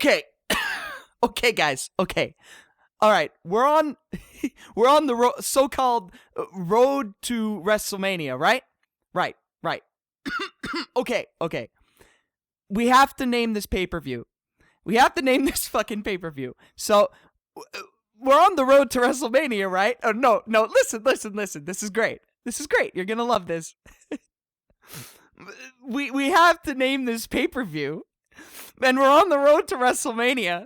Okay. Okay, guys. Okay. All right. We're on the so-called road to WrestleMania, right? Right. Okay. We have to name this pay-per-view. We have to name this fucking pay-per-view. So we're on the road to WrestleMania, right? Oh, no. Listen. This is great. You're going to love this. We have to name this pay-per-view. And we're on the road to WrestleMania.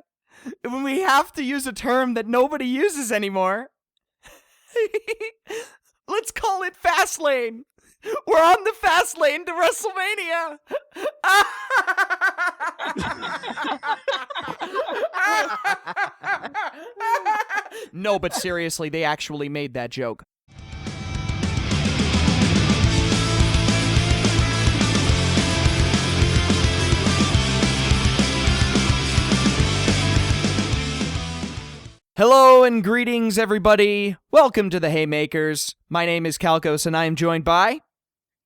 When we have to use a term that nobody uses anymore. Let's call it Fast Lane. We're on the Fast Lane to WrestleMania. No, but seriously, they actually made that joke. Hello and greetings, everybody. Welcome to the Haymakers. My name is Calcos, and I am joined by...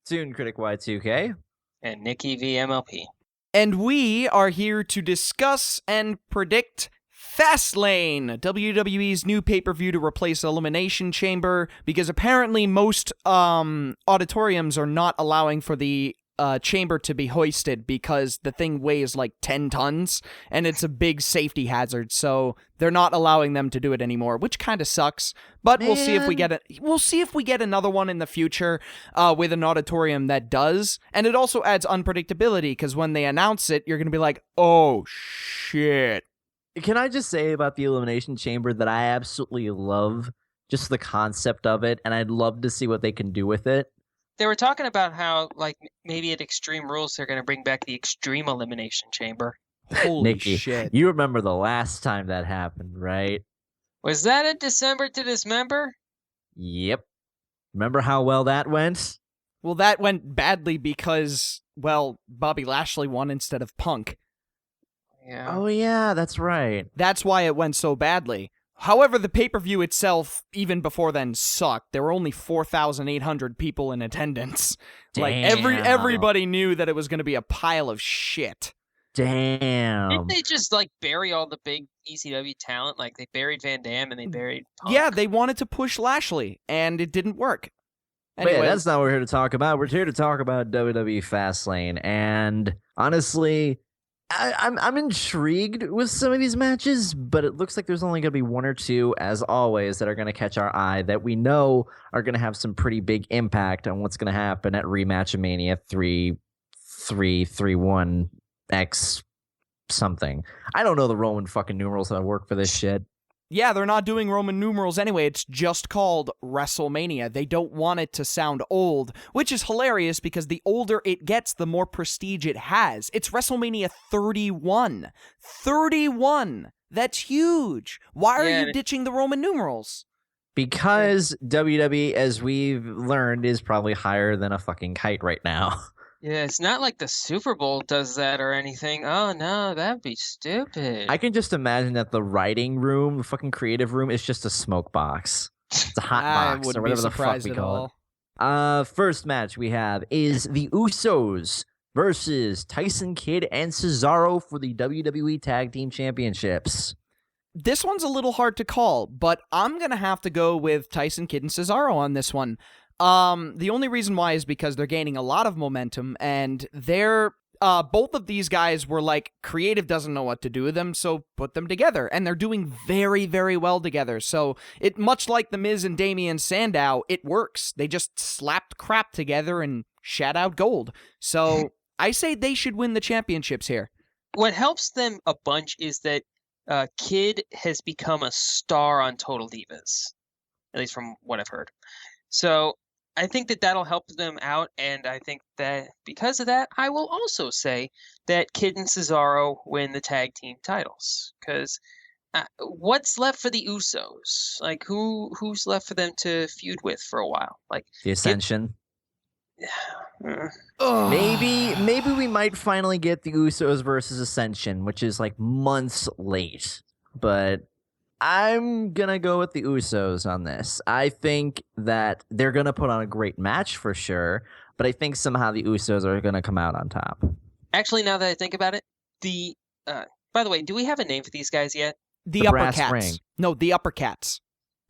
Toonkritic Y2K. And Nicky VMLP. And we are here to discuss and predict Fastlane, WWE's new pay-per-view to replace Elimination Chamber, because apparently most auditoriums are not allowing for the chamber to be hoisted because the thing weighs like 10 tons and it's a big safety hazard, so they're not allowing them to do it anymore, which kind of sucks. But we'll see if we get another one in the future with an auditorium that does. And it also adds unpredictability because when they announce it, you're gonna be like, oh shit. Can I just say about the Elimination Chamber that I absolutely love just the concept of it, and I'd love to see what they can do with it. They were talking about how, like, maybe at Extreme Rules, they're going to bring back the Extreme Elimination Chamber. Holy Nicky, shit. You remember the last time that happened, right? Was that a December to Dismember? Yep. Remember how well that went? Well, that went badly because, well, Bobby Lashley won instead of Punk. Yeah. Oh, yeah, that's right. That's why it went so badly. However, the pay-per-view itself, even before then, sucked. There were only 4,800 people in attendance. Damn. Like, everybody knew that it was going to be a pile of shit. Damn. Didn't they just, like, bury all the big ECW talent? Like, they buried Van Dam and they buried Punk. Yeah, they wanted to push Lashley, and it didn't work. But Anyway, yeah, that's not what we're here to talk about. We're here to talk about WWE Fastlane, and honestly... I'm intrigued with some of these matches, but it looks like there's only going to be one or two, as always, that are going to catch our eye that we know are going to have some pretty big impact on what's going to happen at Rematchamania 3-3-3-1-X something. I don't know the Roman fucking numerals that work for this shit. yeah, they're not doing Roman numerals anyway. It's just called WrestleMania. They don't want it to sound old, which is hilarious because the older it gets, the more prestige it has. It's WrestleMania 31. 31! That's huge! Why are you ditching the Roman numerals? Because WWE, as we've learned, is probably higher than a fucking kite right now. Yeah, it's not like the Super Bowl does that or anything. Oh, no, that'd be stupid. I can just imagine that the writing room, the fucking creative room, is just a smoke box. It's a hot box or whatever the fuck we call it. First match we have is the Usos versus Tyson Kidd and Cesaro for the WWE Tag Team Championships. This one's a little hard to call, but I'm going to have to go with Tyson Kidd and Cesaro on this one. The only reason why is because they're gaining a lot of momentum, and they're both of these guys were like, creative doesn't know what to do with them, so put them together, and they're doing very, very well together. So it, much like The Miz and Damian Sandow, it works. They just slapped crap together and shat out gold. So I say they should win the championships here. What helps them a bunch is that Kidd has become a star on Total Divas, at least from what I've heard. So I think that that'll help them out, and I think that because of that, I will also say that Kidd and Cesaro win the tag team titles. Because what's left for the Usos? Like, who's left for them to feud with for a while? Like the Ascension. Maybe we might finally get the Usos versus Ascension, which is like months late, but I'm going to go with the Usos on this. I think that they're going to put on a great match for sure, but I think somehow the Usos are going to come out on top. Actually, now that I think about it, the By the way, do we have a name for these guys yet? The The Upper Brass Cats. Ring. No, the Upper Cats.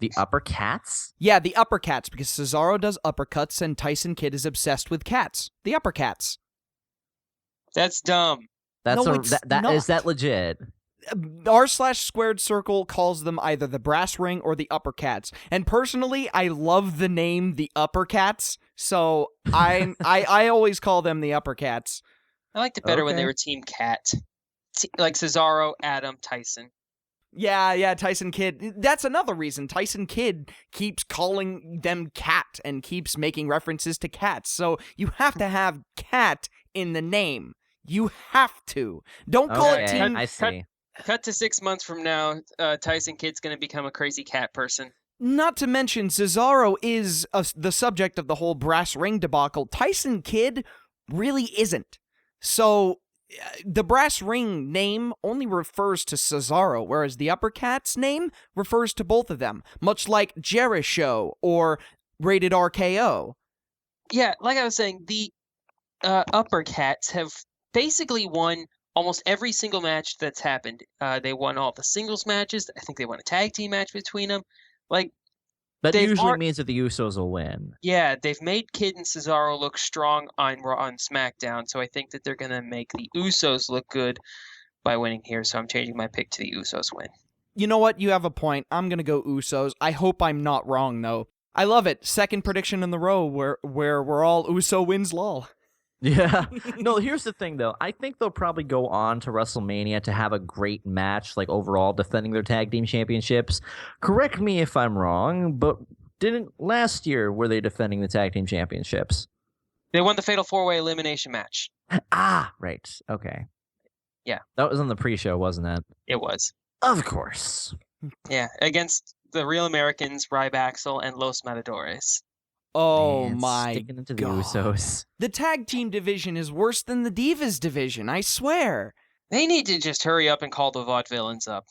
The Upper Cats? Yeah, the Upper Cats, because Cesaro does uppercuts and Tyson Kidd is obsessed with cats. The Upper Cats. That's dumb. That's No, it's is that not. legit? r/squared circle calls them either the Brass Ring or the Upper Cats. And personally, I love the name the Upper Cats, so I always call them the Upper Cats. I liked it better when they Okay. were Team Cat. Like Cesaro, Adam, Tyson. Yeah, Tyson Kidd. That's another reason. Tyson Kidd keeps calling them cat and keeps making references to cats. So you have to have cat in the name. You have to. Don't call it Okay, Team... I see. Cut to 6 months from now, Tyson Kidd's going to become a crazy cat person. Not to mention, Cesaro is the subject of the whole brass ring debacle. Tyson Kidd really isn't. So... the brass ring name only refers to Cesaro, whereas the Upper Cats name refers to both of them, much like Jericho or Rated RKO. Yeah, like I was saying, the Upper Cats have basically won almost every single match that's happened. They won all the singles matches. I think they won a tag team match between them. Like, That they've usually alre- means that the Usos will win. yeah, they've made Kid and Cesaro look strong on Raw and SmackDown, so I think that they're going to make the Usos look good by winning here, so I'm changing my pick to the Usos win. You know what? You have a point. I'm going to go Usos. I hope I'm not wrong, though. I love it. Second prediction in the row where we're all Uso wins lol. Yeah. No, here's the thing, though. I think they'll probably go on to WrestleMania to have a great match, like overall defending their tag team championships. Correct me if I'm wrong, but didn't last year were they defending the tag team championships? They won the Fatal 4-Way Elimination match. Ah, right. Okay. Yeah. That was on the pre-show, wasn't it? It was. Of course. Yeah, against the Real Americans, Ryback, and Los Matadores. Oh Man, my sticking into the God. Usos. The tag team division is worse than the Divas division, I swear. They need to just hurry up and call the Vaudevillains up.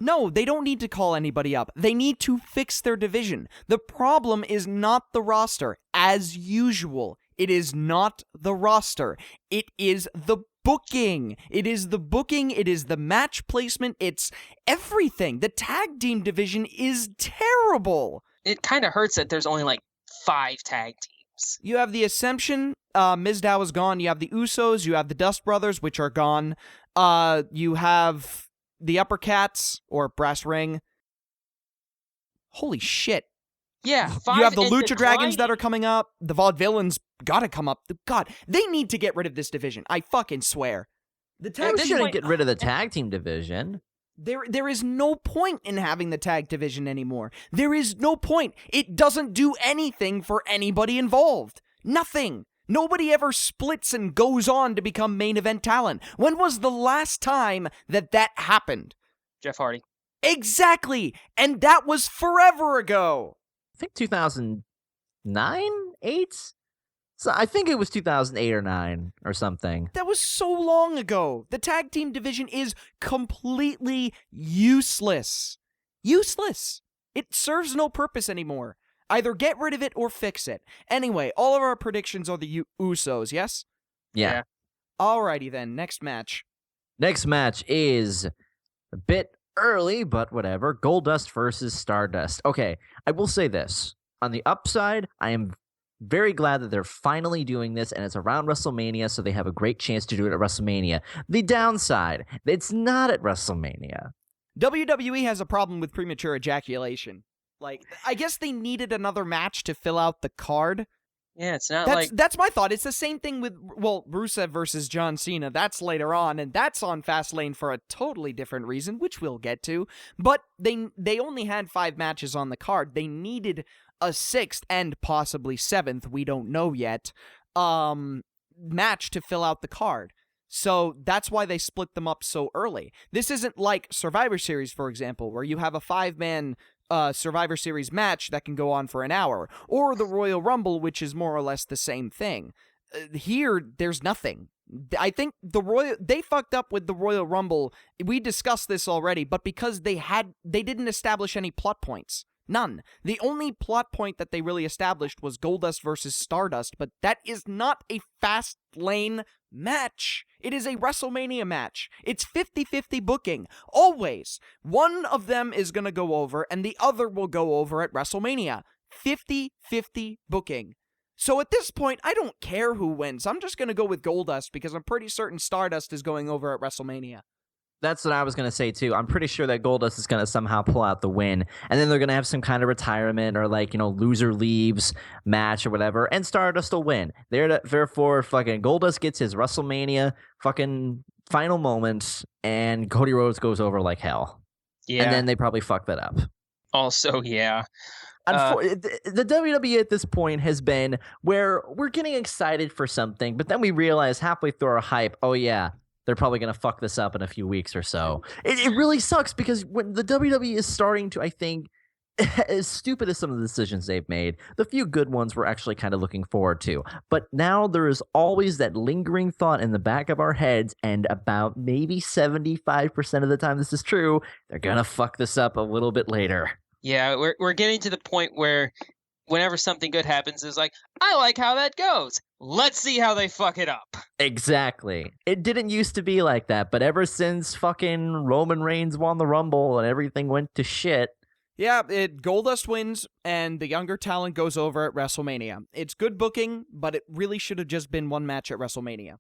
No, they don't need to call anybody up. They need to fix their division. The problem is not the roster. As usual, it is not the roster. It is the booking. It is the booking. It is the match placement. It's everything. The tag team division is terrible. It kind of hurts that there's only like 5 tag teams. You have the Ascension, Mizdow is gone. You have the Usos. You have the Dust Brothers, which are gone. You have the Upper Cats, or Brass Ring. Holy shit. Yeah, 5 You have the and Lucha Dragons that declining. are coming up. The Vaudevillains gotta come up. God, they need to get rid of this division. I fucking swear. The They tag this division, shouldn't point- get rid of the tag team division. there is no point in having the tag division anymore. There is no point. It doesn't do anything for anybody involved. Nothing. Nobody ever splits and goes on to become main event talent. When was the last time that happened? Jeff Hardy. Exactly. And that was forever ago. I think 2009, 8. So I think it was 2008 or 9 or something. That was so long ago. The tag team division is completely useless. Useless. It serves no purpose anymore. Either get rid of it or fix it. Anyway, all of our predictions are the Usos, yes? Yeah. Yeah. Alrighty then, next match. Next match is a bit early, but whatever. Goldust versus Stardust. Okay, I will say this. On the upside, I am very glad that they're finally doing this, and it's around WrestleMania, so they have a great chance to do it at WrestleMania. The downside, it's not at WrestleMania. WWE has a problem with premature ejaculation. Like, I guess they needed another match to fill out the card. Yeah, it's not That's my thought. It's the same thing with, well, Rusev versus John Cena. That's later on, and that's on Fastlane for a totally different reason, which we'll get to. But they only had 5 matches on the card. They needed a 6th and possibly 7th, we don't know yet, match to fill out the card. So that's why they split them up so early. This isn't like Survivor Series, for example, where you have a 5-man Survivor Series match that can go on for an hour, or the Royal Rumble, which is more or less the same thing. Here, there's nothing. I think they fucked up with the Royal Rumble. We discussed this already, but because they didn't establish any plot points. None. The only plot point that they really established was Goldust versus Stardust, but that is not a fast lane match. It is a WrestleMania match. It's 50-50 booking. Always. One of them is going to go over, and the other will go over at WrestleMania. 50-50 booking. So at this point, I don't care who wins. I'm just going to go with Goldust because I'm pretty certain Stardust is going over at WrestleMania. That's what I was going to say, too. I'm pretty sure that Goldust is going to somehow pull out the win. And then they're going to have some kind of retirement or, loser leaves match or whatever. And Stardust will win. Therefore, fucking Goldust gets his WrestleMania fucking final moment. And Cody Rhodes goes over like hell. Yeah. And then they probably fuck that up. Also, yeah. The WWE at this point has been where we're getting excited for something, but then we realize halfway through our hype, oh, yeah. They're probably going to fuck this up in a few weeks or so. It really sucks because when the WWE is starting to, I think, as stupid as some of the decisions they've made, the few good ones we're actually kind of looking forward to. But now there is always that lingering thought in the back of our heads, and about maybe 75% of the time this is true, they're going to fuck this up a little bit later. Yeah, we're getting to the point where whenever something good happens, it's like, I like how that goes. Let's see how they fuck it up. Exactly. It didn't used to be like that, but ever since fucking Roman Reigns won the Rumble and everything went to shit. Yeah, Goldust wins, and the younger talent goes over at WrestleMania. It's good booking, but it really should have just been one match at WrestleMania.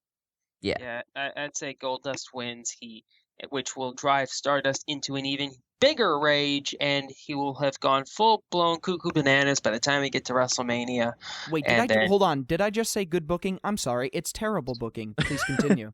Yeah. I'd say Goldust wins, which will drive Stardust into an even bigger rage, and he will have gone full-blown cuckoo bananas by the time we get to WrestleMania. Wait, hold on. Did I just say good booking? I'm sorry. It's terrible booking. Please continue.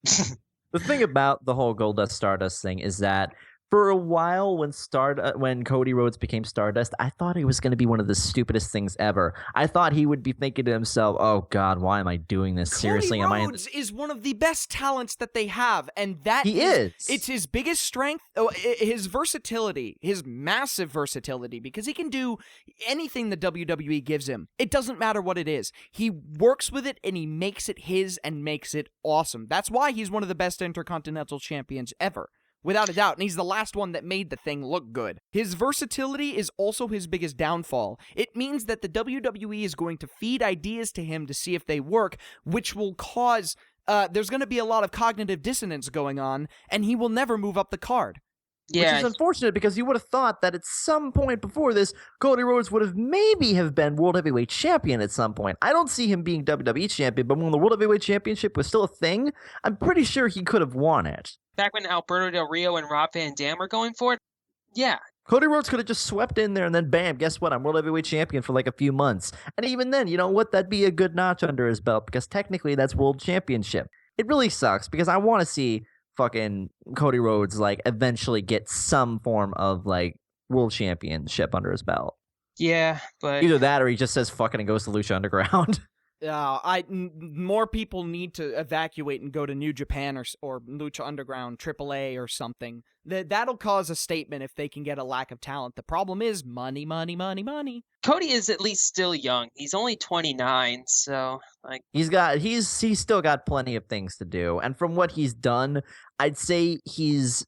The thing about the whole Goldust Stardust thing is that for a while, when Cody Rhodes became Stardust, I thought he was going to be one of the stupidest things ever. I thought he would be thinking to himself, "Oh God, why am I doing this? Seriously, Cody Rhodes is one of the best talents that they have, and that is. It's his biggest strength, his versatility, his massive versatility, because he can do anything the WWE gives him. It doesn't matter what it is. He works with it and he makes it his and makes it awesome. That's why he's one of the best Intercontinental Champions ever. Without a doubt, and he's the last one that made the thing look good. His versatility is also his biggest downfall. It means that the WWE is going to feed ideas to him to see if they work, which will cause, there's going to be a lot of cognitive dissonance going on, and he will never move up the card. Yeah. Which is unfortunate because you would have thought that at some point before this, Cody Rhodes would have maybe been World Heavyweight Champion at some point. I don't see him being WWE Champion, but when the World Heavyweight Championship was still a thing, I'm pretty sure he could have won it. Back when Alberto Del Rio and Rob Van Dam were going for it, yeah. Cody Rhodes could have just swept in there and then bam, guess what? I'm World Heavyweight Champion for like a few months. And even then, you know what? That'd be a good notch under his belt because technically that's World Championship. It really sucks because I want to see fucking Cody Rhodes eventually get some form of World Championship under his belt. Yeah, but either that or he just says fucking and goes to Lucha Underground. More people need to evacuate and go to New Japan or Lucha Underground, AAA or something. That'll cause a statement if they can get a lack of talent. The problem is money, money, money, money. Cody is at least still young. He's only 29, so he's still got plenty of things to do. And from what he's done, I'd say he's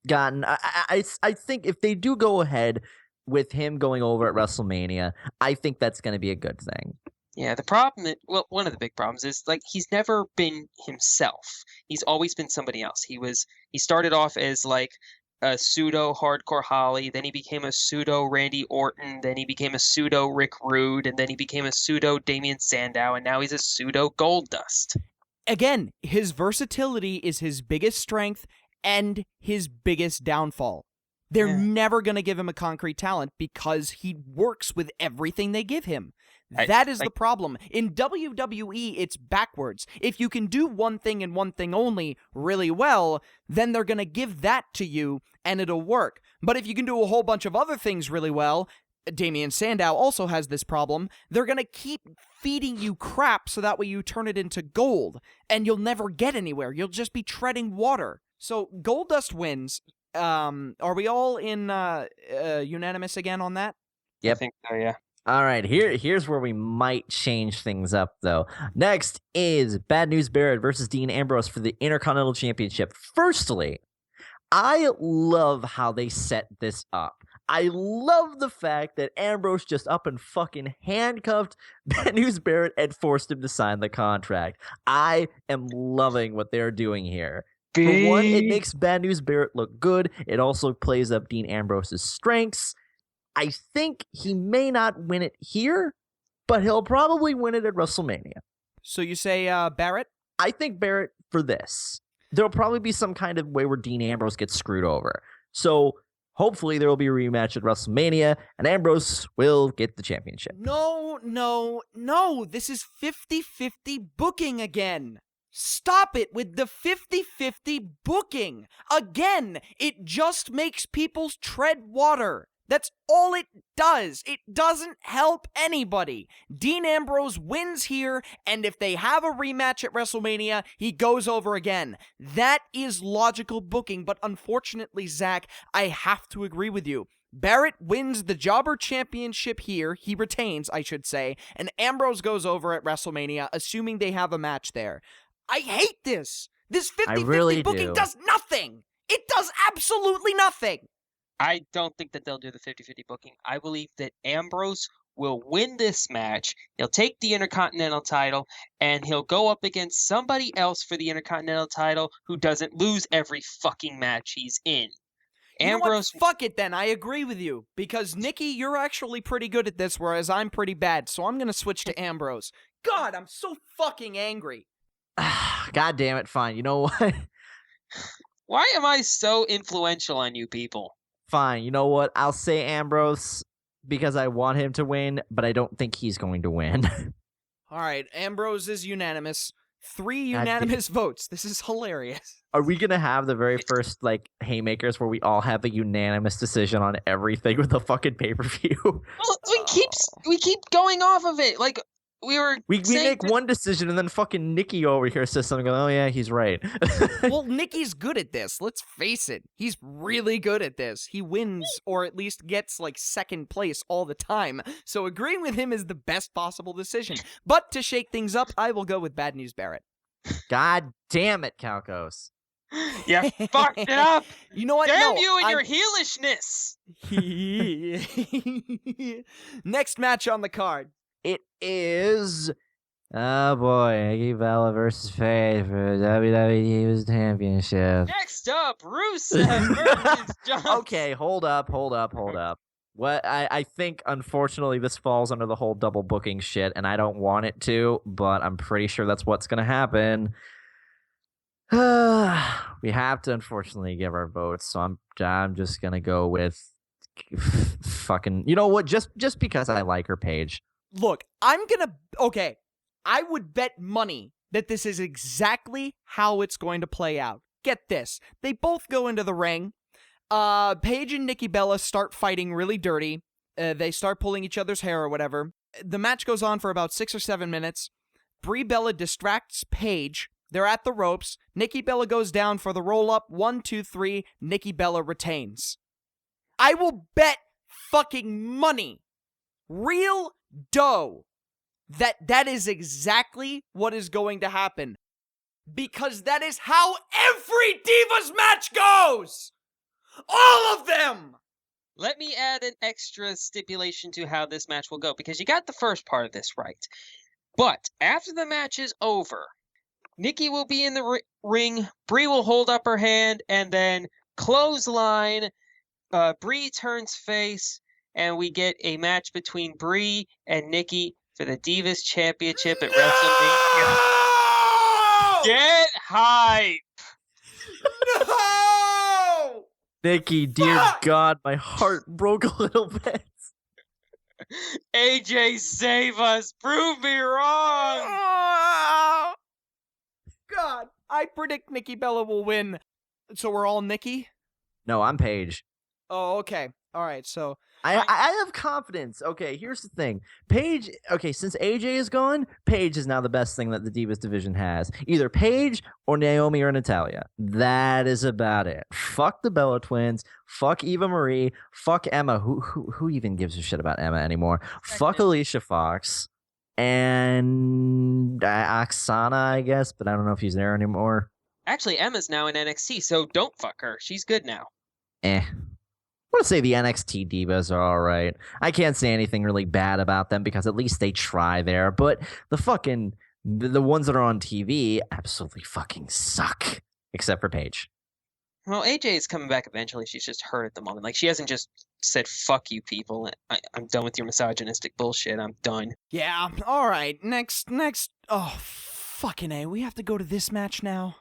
gotten. I think if they do go ahead with him going over at WrestleMania, I think that's going to be a good thing. Yeah, the problem, one of the big problems is he's never been himself. He's always been somebody else. He started off as a pseudo hardcore Holly, then he became a pseudo Randy Orton, then he became a pseudo Rick Rude, and then he became a pseudo Damian Sandow, and now he's a pseudo Goldust. Again, his versatility is his biggest strength and his biggest downfall. They're never going to give him a concrete talent because he works with everything they give him. That is the problem. In WWE, it's backwards. If you can do one thing and one thing only really well, then they're going to give that to you and it'll work. But if you can do a whole bunch of other things really well, Damian Sandow also has this problem, they're going to keep feeding you crap so that way you turn it into gold and you'll never get anywhere. You'll just be treading water. So Goldust wins. Are we all in unanimous again on that? Yep. I think so, yeah. All right, here's where we might change things up, though. Next is Bad News Barrett versus Dean Ambrose for the Intercontinental Championship. Firstly, I love how they set this up. I love the fact that Ambrose just up and fucking handcuffed Bad News Barrett and forced him to sign the contract. I am loving what they're doing here. For one, it makes Bad News Barrett look good. It also plays up Dean Ambrose's strengths. I think he may not win it here, but he'll probably win it at WrestleMania. So you say Barrett? I think Barrett for this. There'll probably be some kind of way where Dean Ambrose gets screwed over. So hopefully there will be a rematch at WrestleMania, and Ambrose will get the championship. No. This is 50-50 booking again. Stop it with the 50-50 booking. Again, it just makes people tread water. That's all it does. It doesn't help anybody. Dean Ambrose wins here, and if they have a rematch at WrestleMania, he goes over again. That is logical booking, but unfortunately, Zach, I have to agree with you. Barrett wins the Jobber Championship here. He retains, I should say, and Ambrose goes over at WrestleMania, assuming they have a match there. I hate this. This 50-50 booking does nothing. It does absolutely nothing. I don't think that they'll do the 50-50 booking. I believe that Ambrose will win this match. He'll take the Intercontinental title, and he'll go up against somebody else for the Intercontinental title who doesn't lose every fucking match he's in. Ambrose, you know what? Fuck it then. I agree with you. Because, Nicky, you're actually pretty good at this, whereas I'm pretty bad. So I'm going to switch to Ambrose. God, I'm so fucking angry. God damn it. Fine. You know what? Why am I so influential on you people? Fine, you know what? I'll say Ambrose because I want him to win, but I don't think he's going to win. All right, Ambrose is unanimous. 3 unanimous votes. This is hilarious. Are we going to have the very first, Haymakers where we all have a unanimous decision on everything with the fucking pay-per-view? Well, we keep going off of it. We make one decision and then fucking Nicky over here says something, oh yeah, he's right. Well, Nicky's good at this. Let's face it. He's really good at this. He wins, or at least gets second place all the time. So agreeing with him is the best possible decision. But to shake things up, I will go with Bad News Barrett. God damn it, Calcos. You fucked it up. You know what? Damn you and your heelishness. Next match on the card. It is, oh boy, Nicky Bella versus Faith for WWE Divas Championship. Next up, Rusev versus Johnson. Okay, hold up. What I think, unfortunately, this falls under the whole double booking shit, and I don't want it to, but I'm pretty sure that's what's going to happen. We have to, unfortunately, give our votes, so I'm just going to go with fucking, you know what, just because I like her, Paige. Look, I would bet money that this is exactly how it's going to play out. Get this. They both go into the ring. Paige and Nikki Bella start fighting really dirty. They start pulling each other's hair or whatever. The match goes on for about 6 or 7 minutes. Brie Bella distracts Paige. They're at the ropes. Nikki Bella goes down for the roll-up. 1, 2, 3. Nikki Bella retains. I will bet fucking money. Real dough that is exactly what is going to happen, because that is how every Divas match goes, all of them. Let me add an extra stipulation to how this match will go, because you got the first part of this right, but after the match is over, Nikki will be in the ring, Brie will hold up her hand, and then clothesline, Brie turns face, and we get a match between Brie and Nikki for the Divas Championship at WrestleMania. Get hype! No! Nikki, dear God, my heart broke a little bit. AJ, save us! Prove me wrong! God, I predict Nikki Bella will win. So we're all Nikki? No, I'm Paige. Oh, okay. All right, so I have confidence. Okay, here's the thing. Paige, since AJ is gone, Paige is now the best thing that the Divas division has. Either Paige or Naomi or Natalya. That is about it. Fuck the Bella Twins. Fuck Eva Marie. Fuck Emma. Who even gives a shit about Emma anymore? Fuck Alicia Fox. And Oksana, I guess, but I don't know if she's there anymore. Actually, Emma's now in NXT, so don't fuck her. She's good now. want to say the NXT Divas are all right. I can't say anything really bad about them because at least they try there. But the ones that are on TV absolutely fucking suck, except for Paige. Well, AJ is coming back eventually. She's just hurt at the moment. Like, she hasn't just said, fuck you, people. I'm done with your misogynistic bullshit. I'm done. Yeah, alright, next, oh, fucking A, we have to go to this match now?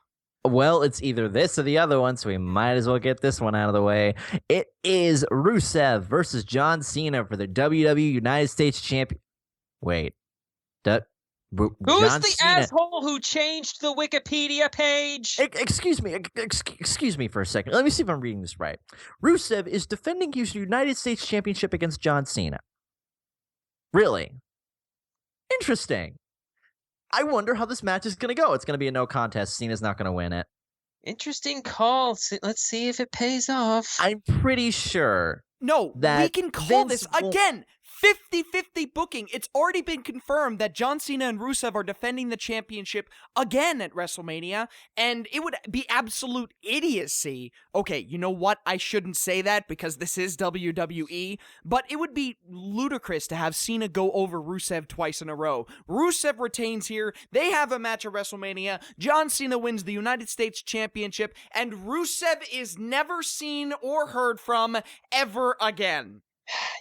Well, it's either this or the other one, so we might as well get this one out of the way. It is Rusev versus John Cena for the WWE United States Champion. Wait. Who's John the Cena... asshole who changed the Wikipedia page? Excuse me for a second. Let me see if I'm reading this right. Rusev is defending his United States Championship against John Cena. Really? Interesting. I wonder how this match is going to go. It's going to be a no contest. Cena's not going to win it. Interesting call. Let's see if it pays off. I'm pretty sure. No, that we can call Vince this again. 50-50 booking. It's already been confirmed that John Cena and Rusev are defending the championship again at WrestleMania, and it would be absolute idiocy. Okay, you know what? I shouldn't say that because this is WWE, but it would be ludicrous to have Cena go over Rusev twice in a row. Rusev retains here. They have a match at WrestleMania. John Cena wins the United States Championship, and Rusev is never seen or heard from ever again.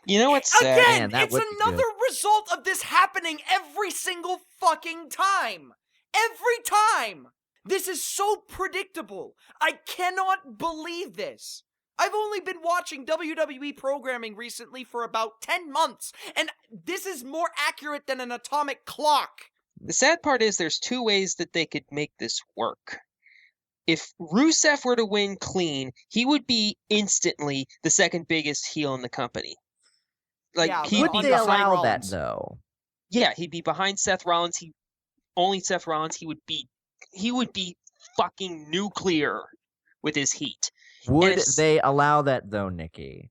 You know what's sad? Again, Man, it's another result of this happening every single fucking time. Every time. This is so predictable. I cannot believe this. I've only been watching WWE programming recently for about 10 months, and this is more accurate than an atomic clock. The sad part is there's two ways that they could make this work. If Rusev were to win clean, he would be instantly the second biggest heel in the company. Like, Yeah, he'd Would be they behind allow Rollins. that, though? Yeah, he'd be behind Seth Rollins. Only Seth Rollins. He would be fucking nuclear with his heat. Would they allow that, though, Nikki?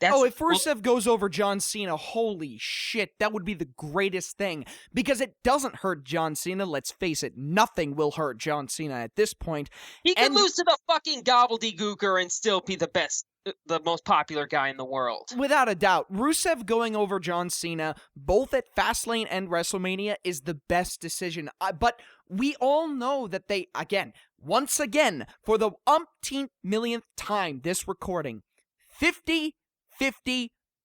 If Rusev goes over John Cena, holy shit, that would be the greatest thing. Because it doesn't hurt John Cena, let's face it, nothing will hurt John Cena at this point. He could lose to the fucking gobbledygooker and still be the best, the most popular guy in the world. Without a doubt, Rusev going over John Cena, both at Fastlane and WrestleMania, is the best decision. But we all know that they, once again, for the umpteenth millionth time this recording, 50-50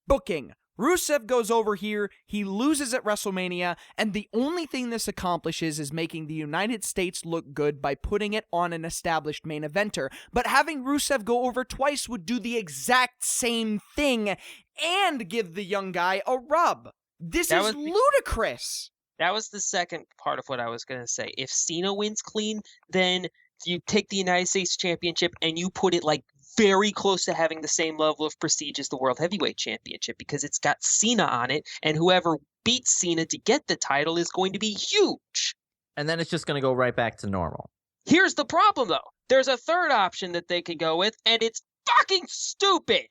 booking. Rusev goes over here, he loses at WrestleMania, and the only thing this accomplishes is making the United States look good by putting it on an established main eventer. But having Rusev go over twice would do the exact same thing and give the young guy a rub. This is ludicrous. That was the second part of what I was going to say. If Cena wins clean, then you take the United States Championship and you put it like very close to having the same level of prestige as the World Heavyweight Championship because it's got Cena on it, and whoever beats Cena to get the title is going to be huge. And then it's just going to go right back to normal. Here's the problem, though. There's a third option that they could go with, and it's fucking stupid.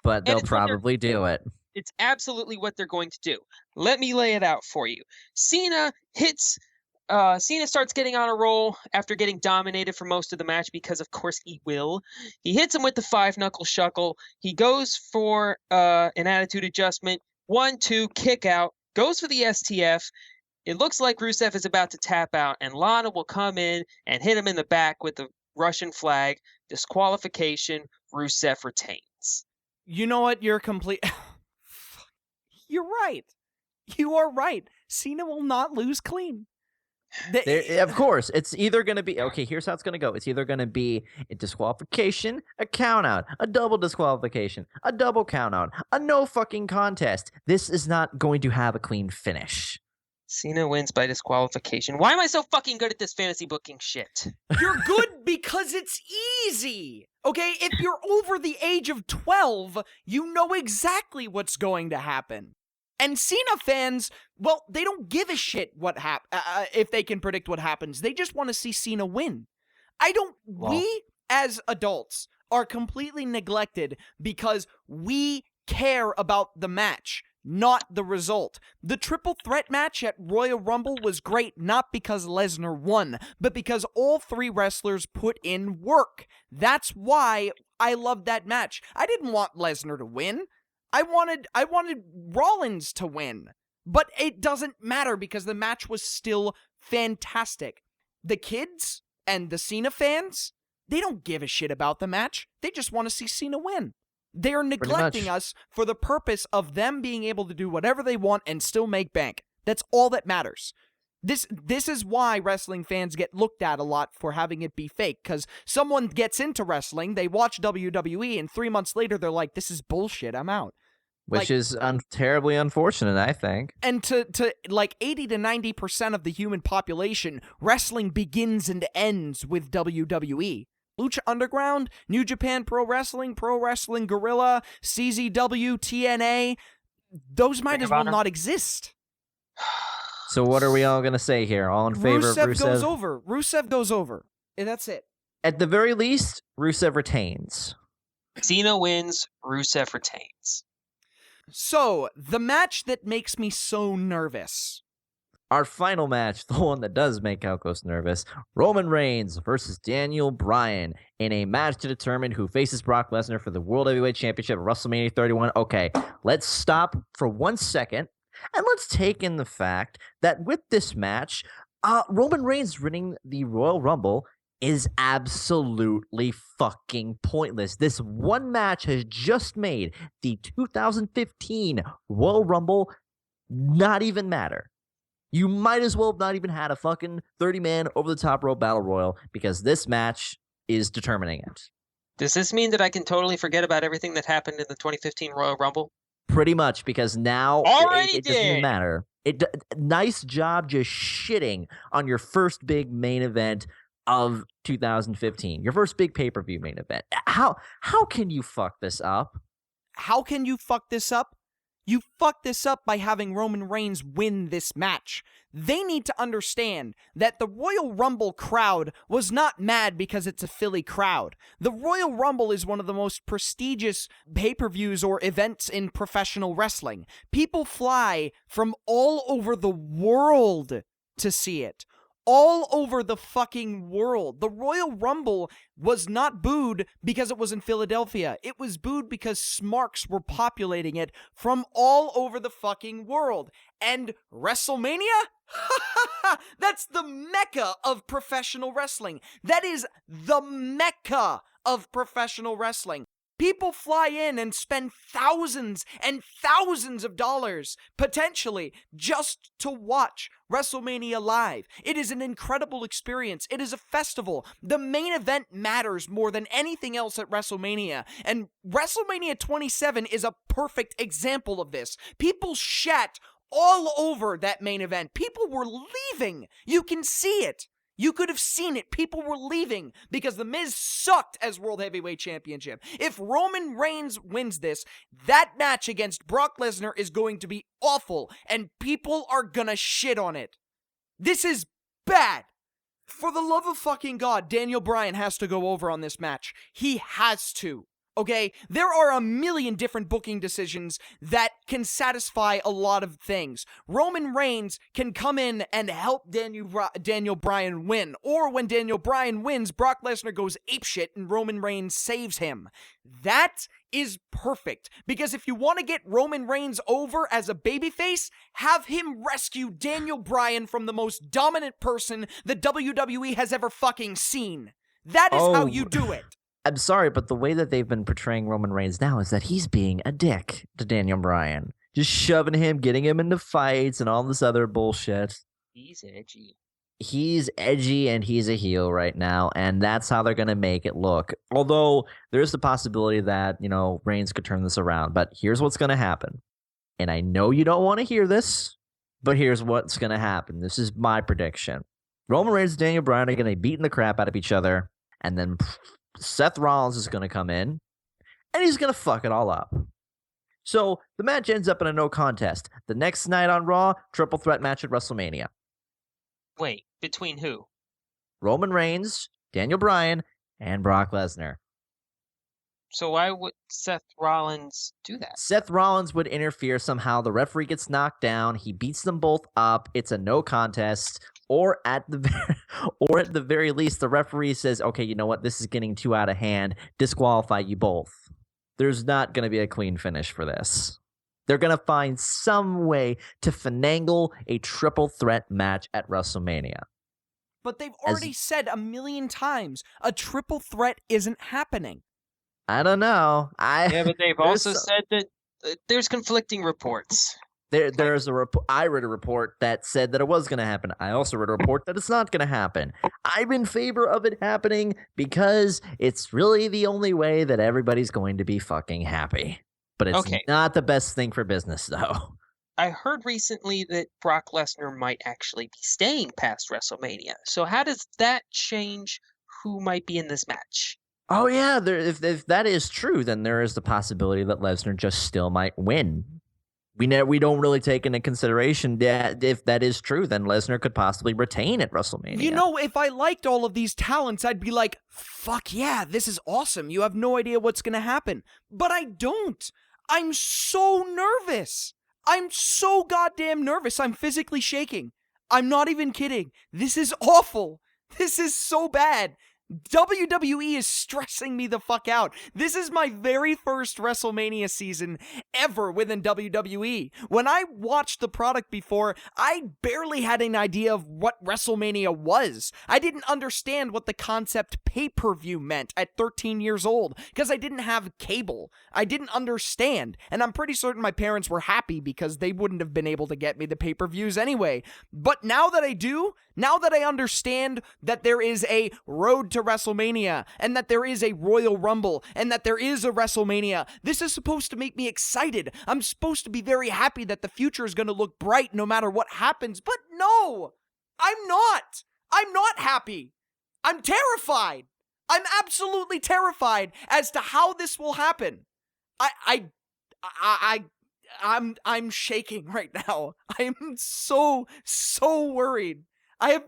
But they'll probably do it. It's absolutely what they're going to do. Let me lay it out for you. Cena starts getting on a roll after getting dominated for most of the match because, of course, he will. He hits him with the 5-knuckle shuckle. He goes for an attitude adjustment. 1-2, kick out. Goes for the STF. It looks like Rusev is about to tap out, and Lana will come in and hit him in the back with the Russian flag. Disqualification. Rusev retains. You know what? You're right. You are right. Cena will not lose clean. Of course, it's either going to be, okay, here's how it's going to go. It's either going to be a disqualification, a count out, a double disqualification, a double count out, a no fucking contest. This is not going to have a clean finish. Cena wins by disqualification. Why am I so fucking good at this fantasy booking shit? You're good because it's easy. Okay, if you're over the age of 12, you know exactly what's going to happen. And Cena fans, well, they don't give a shit if they can predict what happens. They just want to see Cena win. We, as adults, are completely neglected because we care about the match, not the result. The triple threat match at Royal Rumble was great, not because Lesnar won, but because all three wrestlers put in work. That's why I loved that match. I didn't want Lesnar to win. I wanted Rollins to win. But it doesn't matter because the match was still fantastic. The kids and the Cena fans, they don't give a shit about the match. They just want to see Cena win. They're neglecting us for the purpose of them being able to do whatever they want and still make bank. That's all that matters. This is why wrestling fans get looked at a lot for having it be fake, because someone gets into wrestling, they watch WWE, and 3 months later they're like, this is bullshit, I'm out. Which is terribly unfortunate, I think. And to 80 to 90% of the human population, wrestling begins and ends with WWE. Lucha Underground, New Japan Pro Wrestling Guerrilla, CZW, TNA, those might as well not exist. So what are we all going to say here? All in favor of Rusev? Rusev goes over. And that's it. At the very least, Rusev retains. Cena wins, Rusev retains. So, the match that makes me so nervous. Our final match, the one that does make Calcos nervous, Roman Reigns versus Daniel Bryan in a match to determine who faces Brock Lesnar for the World Heavyweight Championship at WrestleMania 31. Okay, let's stop for 1 second and let's take in the fact that with this match, Roman Reigns winning the Royal Rumble is absolutely fucking pointless. This one match has just made the 2015 Royal Rumble not even matter. You might as well have not even had a fucking 30-man over-the-top rope battle royal because this match is determining it. Does this mean that I can totally forget about everything that happened in the 2015 Royal Rumble? Pretty much, because now it doesn't even matter. Nice job just shitting on your first big main event of 2015. Your first big pay-per-view main event. How can you fuck this up? How can you fuck this up? You fuck this up by having Roman Reigns win this match. They need to understand that the Royal Rumble crowd was not mad because it's a Philly crowd. The Royal Rumble is one of the most prestigious pay-per-views or events in professional wrestling. People fly from all over the world to see it. All over the fucking world. The Royal Rumble was not booed because it was in Philadelphia. It was booed because smarks were populating it from all over the fucking world. And WrestleMania? That's the mecca of professional wrestling. That is the mecca of professional wrestling. People fly in and spend thousands and thousands of dollars, potentially, just to watch WrestleMania live. It is an incredible experience. It is a festival. The main event matters more than anything else at WrestleMania. And WrestleMania 27 is a perfect example of this. People shat all over that main event. People were leaving. You can see it. You could have seen it. People were leaving because The Miz sucked as World Heavyweight Championship. If Roman Reigns wins this, that match against Brock Lesnar is going to be awful, and people are gonna shit on it. This is bad. For the love of fucking God, Daniel Bryan has to go over on this match. He has to. Okay, there are a million different booking decisions that can satisfy a lot of things. Roman Reigns can come in and help Daniel Bryan win. Or when Daniel Bryan wins, Brock Lesnar goes apeshit and Roman Reigns saves him. That is perfect. Because if you want to get Roman Reigns over as a babyface, have him rescue Daniel Bryan from the most dominant person the WWE has ever fucking seen. That is how you do it. I'm sorry, but the way that they've been portraying Roman Reigns now is that he's being a dick to Daniel Bryan. Just shoving him, getting him into fights and all this other bullshit. He's edgy. He's edgy and he's a heel right now, and that's how they're going to make it look. Although, there's the possibility that, Reigns could turn this around. But here's what's going to happen. And I know you don't want to hear this, but here's what's going to happen. This is my prediction. Roman Reigns and Daniel Bryan are going to be beating the crap out of each other, and then Seth Rollins is going to come in, and he's going to fuck it all up. So the match ends up in a no contest. The next night on Raw, triple threat match at WrestleMania. Wait, between who? Roman Reigns, Daniel Bryan, and Brock Lesnar. So why would Seth Rollins do that? Seth Rollins would interfere somehow. The referee gets knocked down. He beats them both up. It's a no contest. or at the very least, the referee says, okay, you know what? This is getting too out of hand. Disqualify you both. There's not going to be a clean finish for this. They're going to find some way to finagle a triple threat match at WrestleMania. But they've already said a million times a triple threat isn't happening. I don't know. Yeah, but they've also said that there's conflicting reports. There's a report. I read a report that said that it was going to happen. I also read a report that it's not going to happen. I'm in favor of it happening because it's really the only way that everybody's going to be fucking happy. But it's not the best thing for business, though. I heard recently that Brock Lesnar might actually be staying past WrestleMania. So how does that change who might be in this match? Oh, yeah. If that is true, then there is the possibility that Lesnar just still might win. We don't really take into consideration that if that is true, then Lesnar could possibly retain at WrestleMania. You know, if I liked all of these talents, I'd be like, fuck yeah, this is awesome. You have no idea what's going to happen. But I don't. I'm so nervous. I'm so goddamn nervous. I'm physically shaking. I'm not even kidding. This is awful. This is so bad. WWE is stressing me the fuck out. This is my very first WrestleMania season ever within WWE. When I watched the product before, I barely had an idea of what WrestleMania was. I didn't understand what the concept pay-per-view meant at 13 years old because I didn't have cable. I didn't understand, and I'm pretty certain my parents were happy because they wouldn't have been able to get me the pay-per-views anyway. But now that I do, now that I understand that there is a road to WrestleMania, and that there is a Royal Rumble, and that there is a WrestleMania, this is supposed to make me excited. I'm supposed to be very happy that the future is going to look bright no matter what happens, but no! I'm not! I'm not happy! I'm terrified! I'm absolutely terrified as to how this will happen. I'm shaking right now. I'm so worried. I'm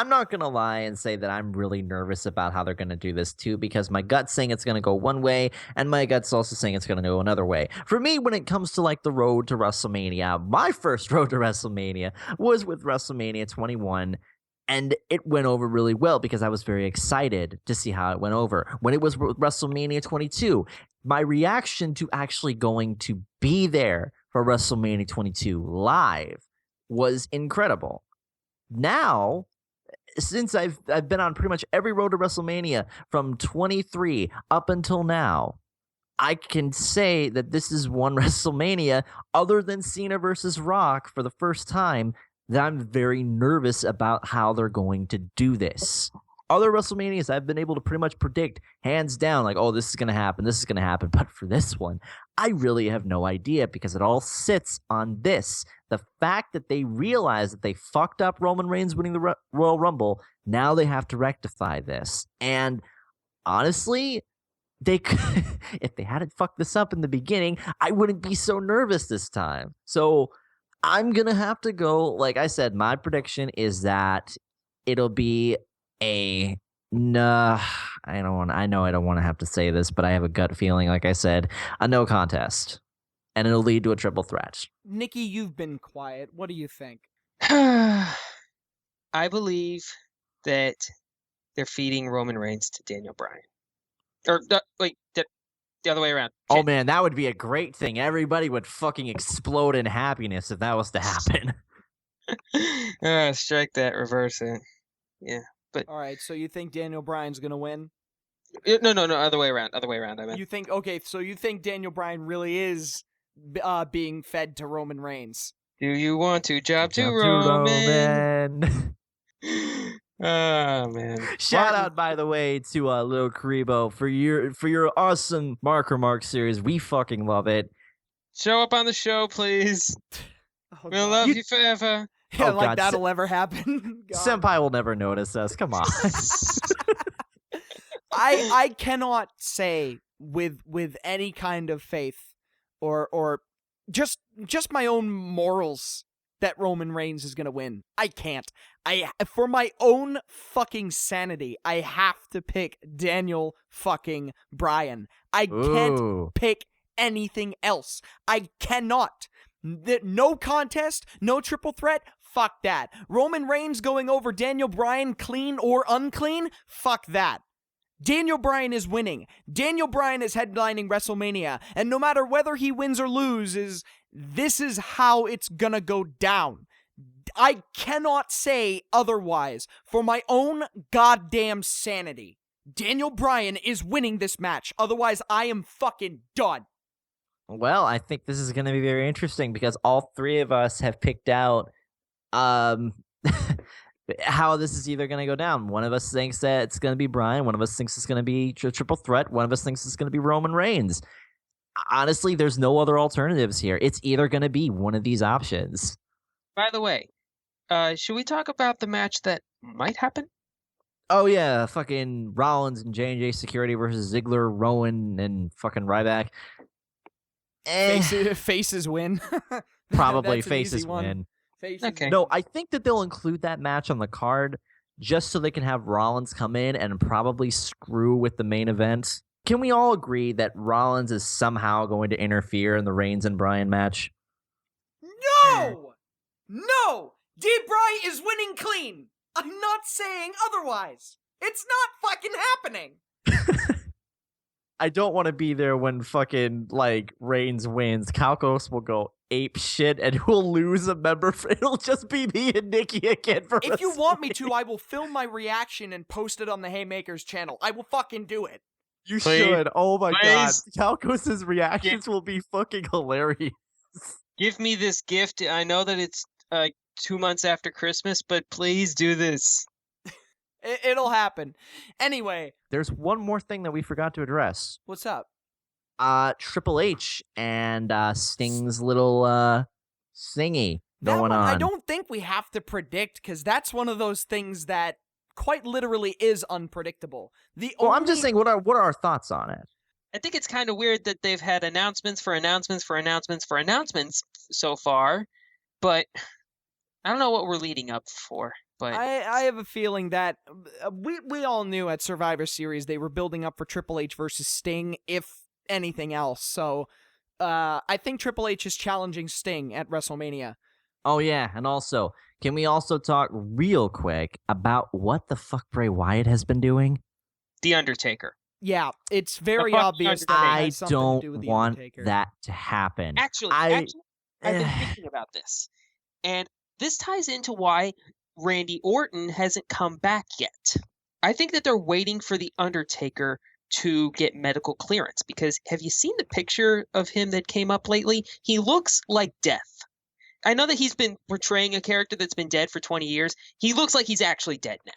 not gonna lie and say that I'm really nervous about how they're gonna do this too, because my gut's saying it's gonna go one way, and my gut's also saying it's gonna go another way. For me, when it comes to like the road to WrestleMania, my first road to WrestleMania was with WrestleMania 21. And it went over really well because I was very excited to see how it went over. When it was WrestleMania 22, my reaction to actually going to be there for WrestleMania 22 live was incredible. Now, since I've been on pretty much every road to WrestleMania from 23 up until now, I can say that this is one WrestleMania other than Cena versus Rock for the first time that I'm very nervous about how they're going to do this. Other WrestleManias I've been able to pretty much predict hands down, like, oh, this is going to happen, this is going to happen. But for this one, I really have no idea because it all sits on this. The fact that they realize that they fucked up Roman Reigns winning the Royal Rumble, now they have to rectify this. And honestly, they could, if they hadn't fucked this up in the beginning, I wouldn't be so nervous this time. So I'm going to have to go, like I said, my prediction is that it'll be I know I don't want to have to say this, but I have a gut feeling, like I said, a no contest. And it'll lead to a triple threat. Nicky, you've been quiet. What do you think? I believe that they're feeding Roman Reigns to Daniel Bryan. Or, wait, the other way around. Oh, man, that would be a great thing. Everybody would fucking explode in happiness if that was to happen. Strike that, reverse it. Yeah. But all right, so you think Daniel Bryan's gonna win? No, other way around. I meant. You think so you think Daniel Bryan really is being fed to Roman Reigns? Do you want to job to Roman? Oh man! Shout out, by the way, to Lil Karibo for your awesome Mark series. We fucking love it. Show up on the show, please. We'll love you forever. Yeah, God. That'll ever happen. Senpai will never notice us. Come on. I cannot say with any kind of faith or just my own morals that Roman Reigns is going to win. I can't. For my own fucking sanity, I have to pick Daniel fucking Bryan. I can't pick anything else. I cannot. No contest, no triple threat. Fuck that. Roman Reigns going over Daniel Bryan, clean or unclean? Fuck that. Daniel Bryan is winning. Daniel Bryan is headlining WrestleMania, and no matter whether he wins or loses, this is how it's gonna go down. I cannot say otherwise for my own goddamn sanity. Daniel Bryan is winning this match, otherwise I am fucking done. Well, I think this is going to be very interesting because all three of us have picked out how this is either going to go down. One of us thinks that it's going to be Bryan. One of us thinks it's going to be triple threat. One of us thinks it's going to be Roman Reigns. Honestly, there's no other alternatives here. It's either going to be one of these options. By the way, should we talk about the match that might happen? Oh, yeah. Fucking Rollins and J&J Security versus Ziggler, Rowan, and fucking Ryback. Faces win. Probably That's an faces easy one. win. Faces Okay. No, I think that they'll include that match on the card just so they can have Rollins come in and probably screw with the main event. Can we all agree that Rollins is somehow going to interfere in the Reigns and Bryan match? No! No! D-Bry is winning clean! I'm not saying otherwise! It's not fucking happening! I don't want to be there when fucking, like, Reigns wins. Calcos will go ape shit and we'll lose a member. It'll just be me and Nicky again for If you want me to, I will film my reaction and post it on the Haymakers channel. I will fucking do it. You Please. should. Oh my Please. god. Calcos' reactions will be fucking hilarious. Give me this gift. I know that it's 2 months after Christmas, but please do this. It'll happen. Anyway, There's one more thing that we forgot to address. what's up? Triple H and Sting's little thingy That going one, on. I don't think we have to predict, because that's one of those things that quite literally is unpredictable. Well, I'm just saying, what are our thoughts on it? I think it's kind of weird that they've had announcements so far, but I don't know what we're leading up for. But I have a feeling that we all knew at Survivor Series they were building up for Triple H versus Sting, if anything else. So I think Triple H is challenging Sting at WrestleMania. Oh yeah, and also, can we also talk real quick about what the fuck Bray Wyatt has been doing? The Undertaker. Yeah, it's very fuck obvious that it I has something don't to do with the want Undertaker. that to happen. Actually, I've been thinking about this, and this ties into why Randy Orton hasn't come back yet. I think that they're waiting for the Undertaker to get medical clearance, because have you seen the picture of him that came up lately? He looks like death. I know that he's been portraying a character that's been dead for 20 years. He looks like he's actually dead now.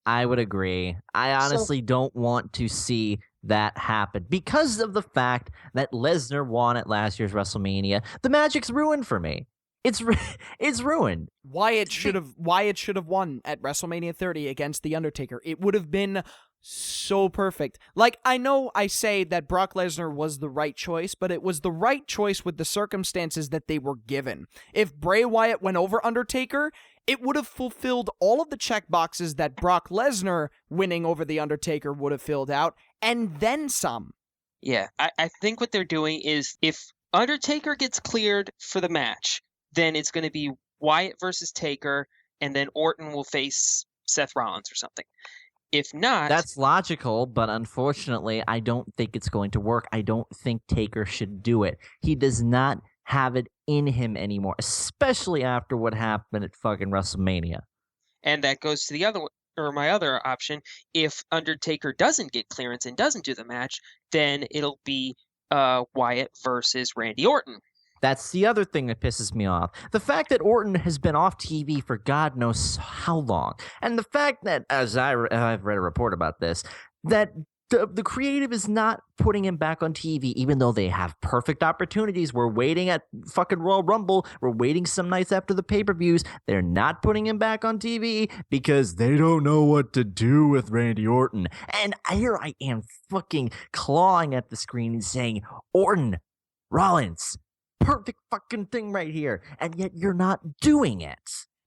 I would agree. I honestly don't want to see that happen because of the fact that Lesnar won at last year's WrestleMania. The magic's ruined for me. It's ruined. Wyatt should have won at WrestleMania 30 against The Undertaker. It would have been so perfect. Like, I know I say that Brock Lesnar was the right choice, but it was the right choice with the circumstances that they were given. If Bray Wyatt went over Undertaker, it would have fulfilled all of the check boxes that Brock Lesnar winning over The Undertaker would have filled out, and then some. Yeah, I think what they're doing is if Undertaker gets cleared for the match, then it's going to be Wyatt versus Taker, and then Orton will face Seth Rollins or something. If not... That's logical, but unfortunately, I don't think it's going to work. I don't think Taker should do it. He does not have it in him anymore, especially after what happened at fucking WrestleMania. And that goes to the other, or my other option. If Undertaker doesn't get clearance and doesn't do the match, then it'll be Wyatt versus Randy Orton. That's the other thing that pisses me off. The fact that Orton has been off TV for God knows how long. And the fact that, as I've read a report about this, that the creative is not putting him back on TV, even though they have perfect opportunities. We're waiting at fucking Royal Rumble. We're waiting some nights after the pay-per-views. They're not putting him back on TV because they don't know what to do with Randy Orton. And here I am fucking clawing at the screen and saying, Orton, Rollins, perfect fucking thing right here, and yet you're not doing it.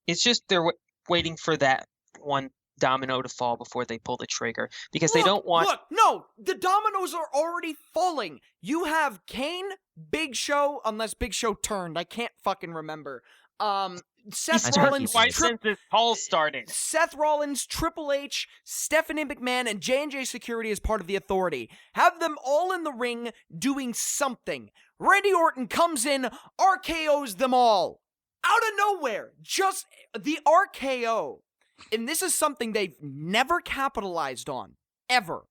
It's just they're waiting for that one domino to fall before they pull the trigger, because they don't want... Look, no! The dominoes are already falling! You have Kane, Big Show, unless Big Show turned, I can't fucking remember. Seth I Rollins, heard since this poll started. Seth Rollins, Triple H, Stephanie McMahon, and J&J Security as part of the Authority. Have them all in the ring doing something. Randy Orton comes in, RKO's them all. Out of nowhere. Just the RKO. And this is something they've never capitalized on. Ever.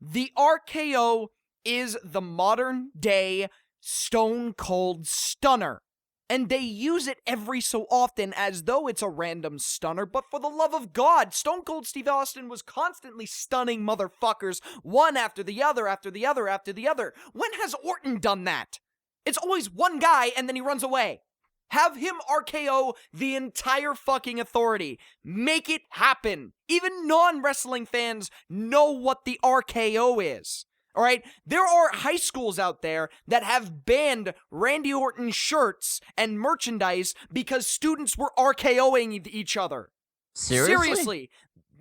The RKO is the modern day Stone Cold Stunner. And they use it every so often as though it's a random stunner, but for the love of God, Stone Cold Steve Austin was constantly stunning motherfuckers one after the other, after the other, after the other. When has Orton done that? It's always one guy and then he runs away. Have him RKO the entire fucking Authority. Make it happen. Even non-wrestling fans know what the RKO is. All right, there are high schools out there that have banned Randy Orton shirts and merchandise because students were RKOing each other. Seriously?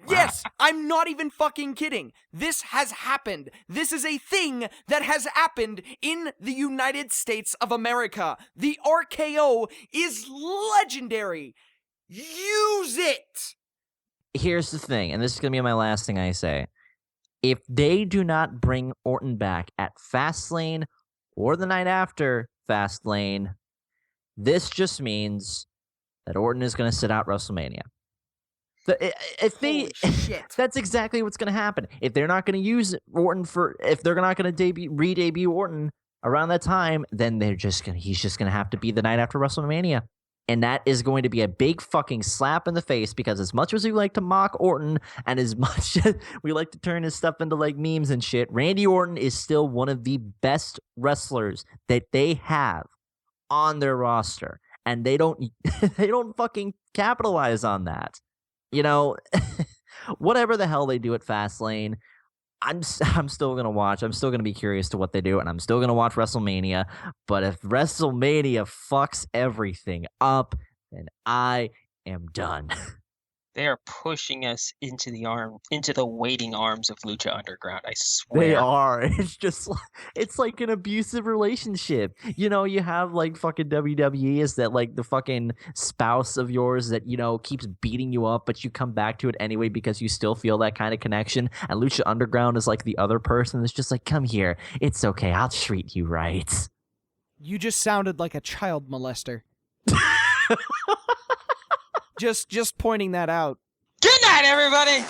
Yes, I'm not even fucking kidding. This has happened. This is a thing that has happened in the United States of America. The RKO is legendary. Use it! Here's the thing, and this is going to be my last thing I say. If they do not bring Orton back at Fastlane or the night after Fastlane, this just means that Orton is going to sit out WrestleMania. Holy shit. That's exactly what's going to happen. If they're not going to use Orton if they're not going to re-debut Orton around that time, then he's just going to have to be the night after WrestleMania. And that is going to be a big fucking slap in the face because as much as we like to mock Orton and as much as we like to turn his stuff into like memes and shit, Randy Orton is still one of the best wrestlers that they have on their roster. And they don't fucking capitalize on that. You know, whatever the hell they do at Fastlane, I'm still going to watch. I'm still going to be curious to what they do, and I'm still going to watch WrestleMania. But if WrestleMania fucks everything up, then I am done. They are pushing us into the waiting arms of Lucha Underground, I swear. They are. It's just it's like an abusive relationship. You know, you have like fucking WWE is that like the fucking spouse of yours that, you know, keeps beating you up, but you come back to it anyway because you still feel that kind of connection. And Lucha Underground is like the other person that's just like, come here. It's okay. I'll treat you right. You just sounded like a child molester. Just pointing that out. Good night, everybody!